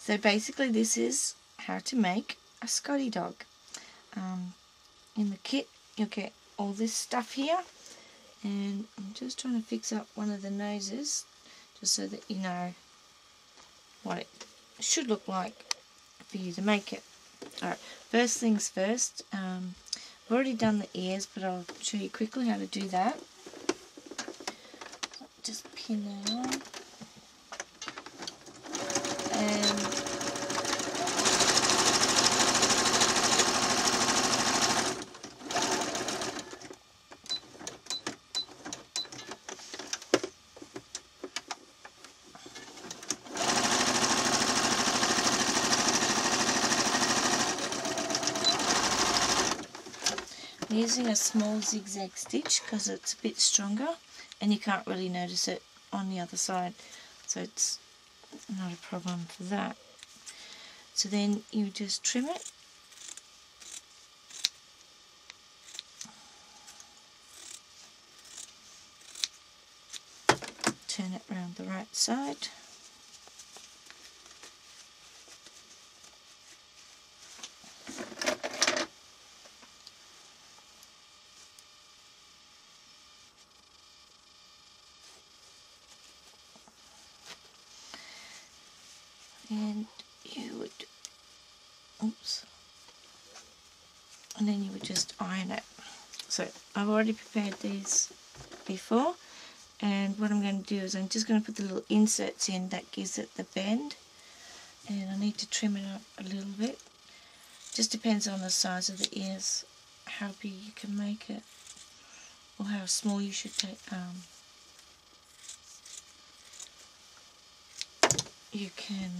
So basically this is how to make a Scotty dog. In the kit you'll get all this stuff here, and I'm just trying to fix up one of the noses just so that you know what it should look like for you to make it. Alright, first things first, I've already done the ears, but I'll show you quickly how to do that. Just pin that on, and I'm using a small zigzag stitch because it's a bit stronger and you can't really notice it on the other side, so it's not a problem for that. So then you just trim it, turn it around the right side, and you would, and then you would just iron it. So I've already prepared these before, and what I'm going to do is I'm just going to put the little inserts in that gives it the bend, and I need to trim it up a little bit. Just depends on the size of the ears, how big you can make it, or how small you should take. You can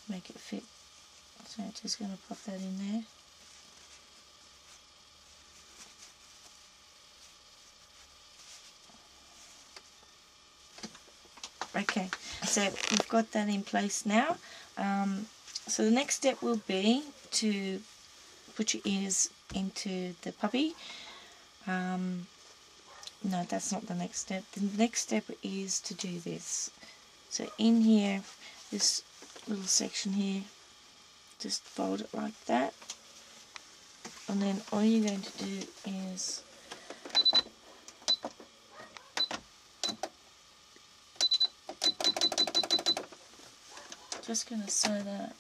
make it fit. So I'm just going to pop that in there. Okay, so we've got that in place now. So the next step will be to put your ears into the puppy. No, that's not the next step. The next step is to do this. So in here, this little section here, just fold it like that, and then all you're going to do is just going to sew that.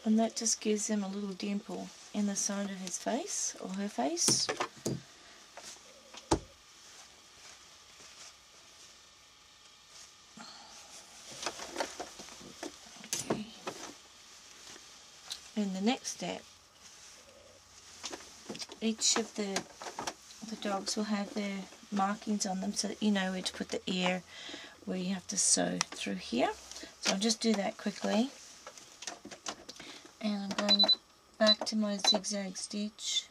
And that just gives him a little dimple in the side of his face, or her face. Okay. And the next step, each of the dogs will have their markings on them so that you know where to put the ear, where you have to sew through here. So I'll just do that quickly. And I'm going back to my zigzag stitch.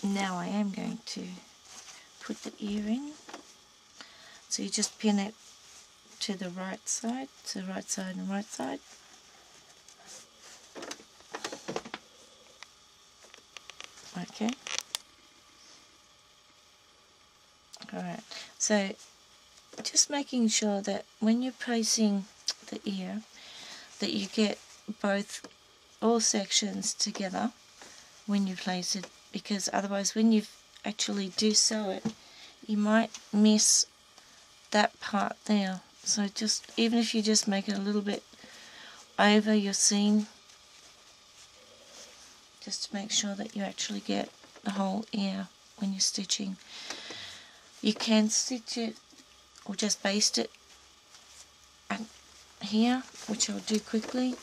Now I am going to put the ear in. So you just pin it to the right side, and right side. Okay. Alright, so just making sure that when you're placing the ear, that you get all sections together when you place it, because otherwise when you actually do sew it, you might miss that part there. So just, even if you just make it a little bit over your seam, just to make sure that you actually get the whole ear. when you're stitching. You can stitch it or just baste it here, which I'll do quickly,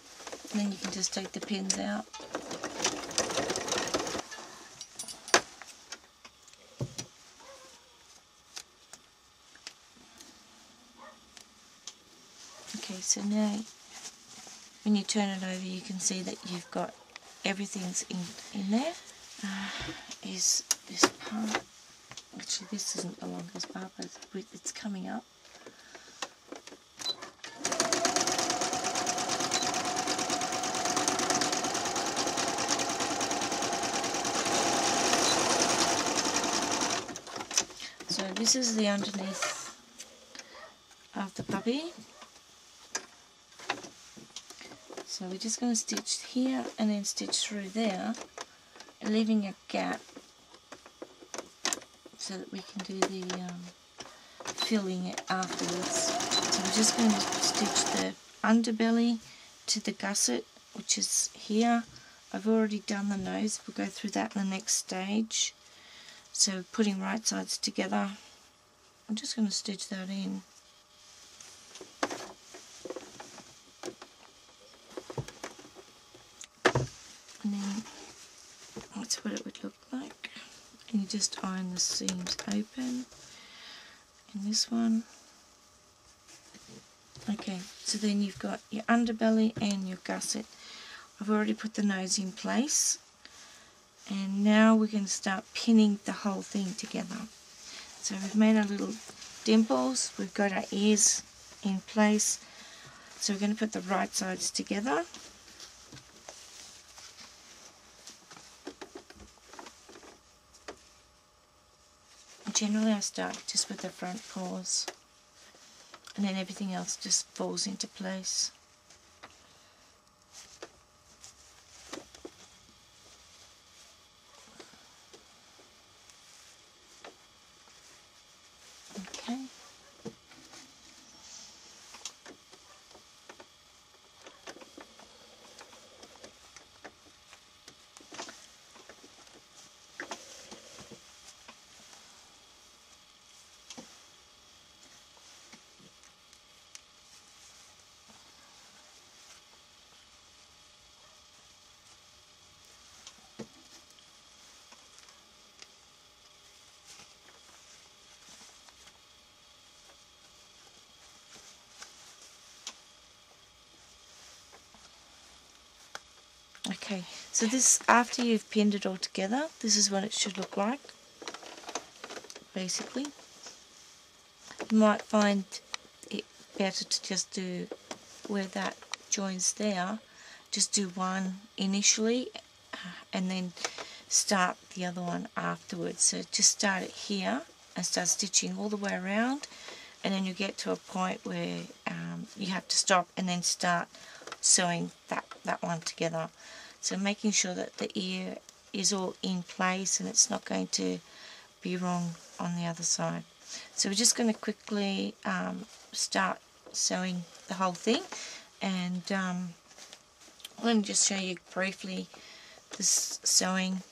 and then you can just take the pins out. Okay, so now when you turn it over, you can see that you've got everything's in there. Is this part, actually this isn't the longest part, but it's coming up. So this is the underneath of the puppy. So we're just going to stitch here and then stitch through there, leaving a gap so that we can do the filling it afterwards. So we're just going to stitch the underbelly to the gusset, which is here. I've already done the nose. We'll go through that in the next stage. So putting right sides together, I'm just going to stitch that in. And then that's what it would look like. And you just iron the seams open in this one. Okay, so then you've got your underbelly and your gusset. I've already put the nose in place, and now we're going to start pinning the whole thing together. So we've made our little dimples, we've got our ears in place, so we're going to put the right sides together. Generally I start just with the front paws, and then everything else just falls into place. Okay. Okay, so this, after you've pinned it all together, this is what it should look like, basically. You might find it better to just do where that joins there, just do one initially and then start the other one afterwards. So just start it here and start stitching all the way around, and then you get to a point where you have to stop and then start sewing that one together. So making sure that the ear is all in place and it's not going to be wrong on the other side. So we're just going to quickly start sewing the whole thing, and I'm going to just show you briefly this sewing,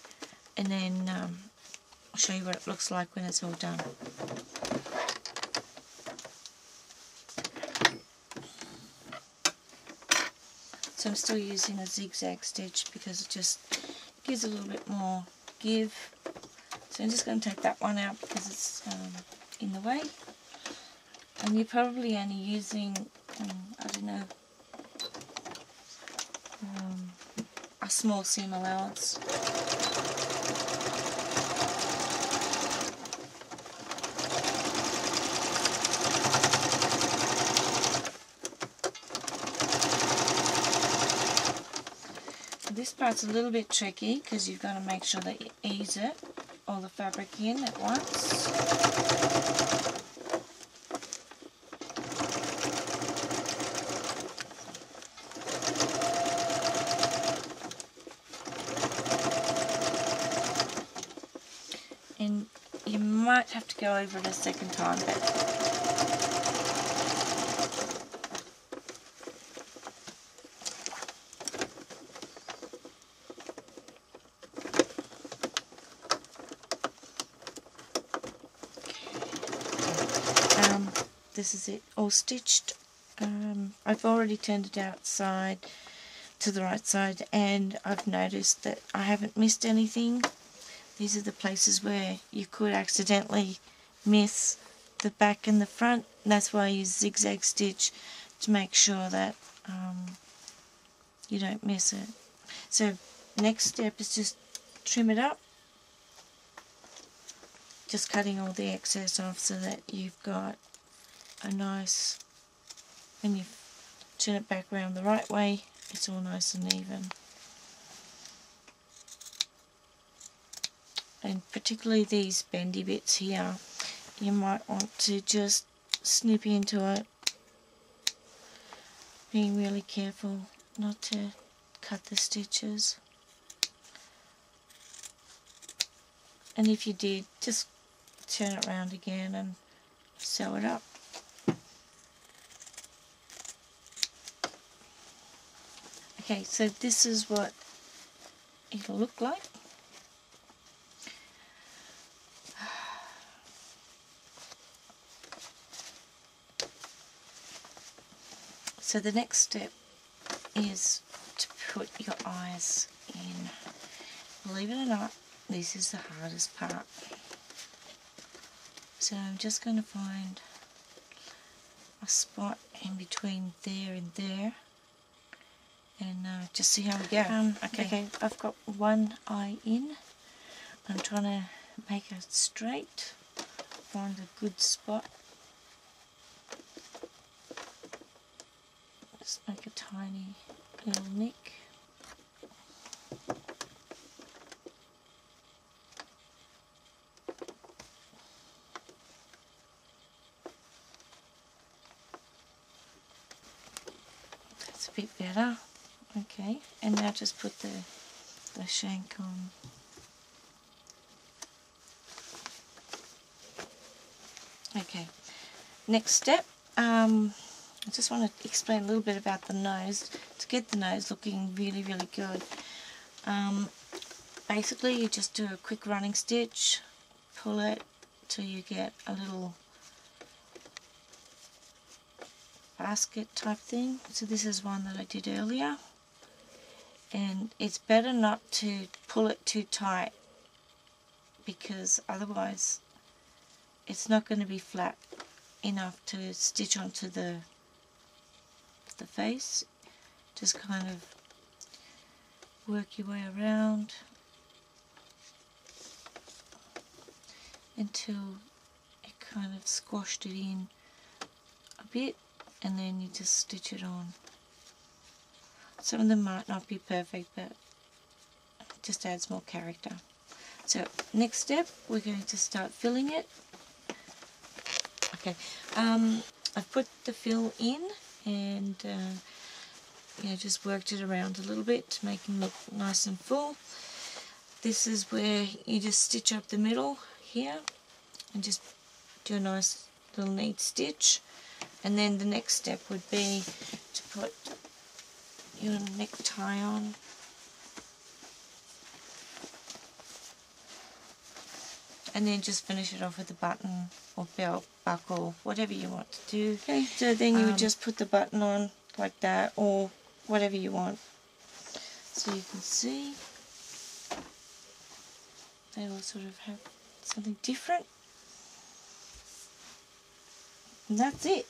and then I'll show you what it looks like when it's all done. So I'm still using a zigzag stitch because it just gives a little bit more give. So I'm just going to take that one out because it's in the way. And you're probably only using, I don't know, a small seam allowance. This part's a little bit tricky because you've got to make sure that you ease all the fabric in at once. And you might have to go over it a second time, but this is it, all stitched. I've already turned it outside to the right side, and I've noticed that I haven't missed anything. These are the places where you could accidentally miss the back and the front. That's why I use zigzag stitch, to make sure that you don't miss it. So next step is just trim it up, just cutting all the excess off so that you've got a nice, when you turn it back around the right way, it's all nice and even. And particularly these bendy bits here, you might want to just snip into it, being really careful not to cut the stitches. And if you did, just turn it around again and sew it up. Okay, so this is what it'll look like. So the next step is to put your eyes in. Believe it or not, this is the hardest part. So I'm just going to find a spot in between there and there, and just see how we go. Okay, I've got one eye in. I'm trying to make it straight, find a good spot. Just make a tiny little nick. That's a bit better. Okay, and now just put the shank on. Okay, next step, I just want to explain a little bit about the nose. To get the nose looking really, really good, basically you just do a quick running stitch, pull it till you get a little basket type thing. So this is one that I did earlier, and it's better not to pull it too tight, because otherwise it's not going to be flat enough to stitch onto the face. Just kind of work your way around until it kind of squashed it in a bit, and then you just stitch it on. Some of them might not be perfect, but it just adds more character. So next step, we're going to start filling it. Okay, I've put the fill in, and just worked it around a little bit to make them look nice and full. This is where you just stitch up the middle here and just do a nice little neat stitch. And then the next step would be to put your necktie on. And then just finish it off with a button or belt buckle, whatever you want to do. Okay, so then you would just put the button on like that, or whatever you want. So you can see they all sort of have something different. And that's it.